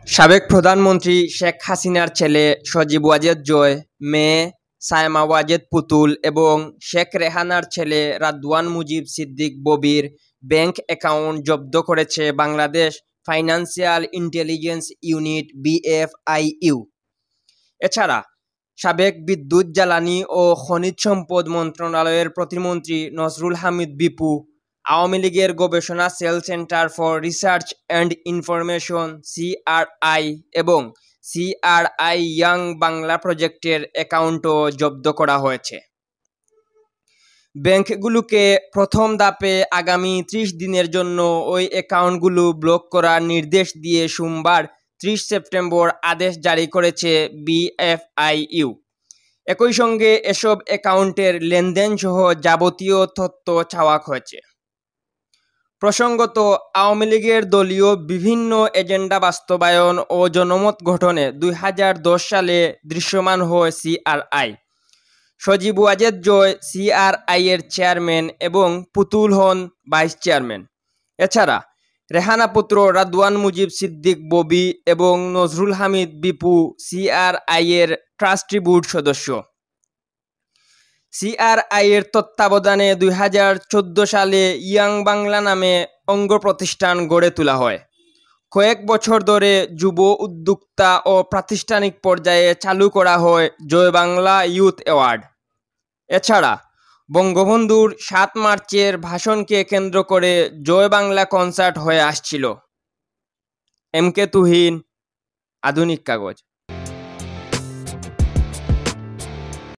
সাবেক প্রধানমন্ত্রী শেখ হাসিনার ছেলে সজীব ওয়াজেদ জয়, মেয়ে সায়মা ওয়াজেদ পুতুল এবং শেখ রেহানার ছেলে রাদওয়ান মুজিব সিদ্দিক ববির ব্যাংক অ্যাকাউন্ট জব্দ করেছে Bangladesh financial intelligence unit (BFIU). এছাড়া সাবেক বিদ্যুৎ, জ্বালানি ও খনিজ সম্পদ মন্ত্রণালয়ের প্রতিমন্ত্রী নসরুল হামিদ বিপু, আওয়ামী লীগের গবেষণা cell centre for research and information (CRI) এবং CRI ইয়াং বাংলা প্রজেক্টের অ্যাকাউন্টও জব্দ করা হয়েছে। ব্যাংকগুলোকে প্রথম ধাপে আগামী 30 দিনের জন্য ওই অ্যাকাউন্টগুলো ব্লক করার নির্দেশ দিয়ে সোমবার 30 সেপ্টেম্বর আদেশ জারি করেছে BFIU। একই সঙ্গে এসব অ্যাকাউন্টের লেনদেনসহ যাবতীয় তথ্য চাওয়া হয়েছে। প্রসঙ্গত, আওয়ামী লীগের দলীয় বিভিন্ন এজেন্ডা বাস্তবায়ন ও জনমত গঠনে 2010 সালে দৃশ্যমান হয় CRI। সজীব ওয়াজেদ জয় CRI-এর চেয়ারম্যান এবং পুতুল হন ভাইস চেয়ারম্যান। এছাড়া রেহানা পুত্র রাদওয়ান মুজিব সিদ্দিক ববি এবং নজরুল হামিদ বিপু CRI-এর ট্রাস্টি বোর্ড সদস্য। CRI-এর তত্ত্বাবধানে 2014 সালে ইয়াং বাংলা নামে অঙ্গ প্রতিষ্ঠান গড়ে তোলা হয়। কয়েক বছর ধরে যুব উদ্যোক্তা ও প্রাতিষ্ঠানিক পর্যায়ে চালু করা হয় জয় বাংলা ইউথ অ্যাওয়ার্ড। এছাড়া বঙ্গবন্ধুর 7 মার্চের ভাষণকে কেন্দ্র করে জয় বাংলা কনসার্ট হয়ে আসছিল। MK তুহিন, আধুনিক কাগজ।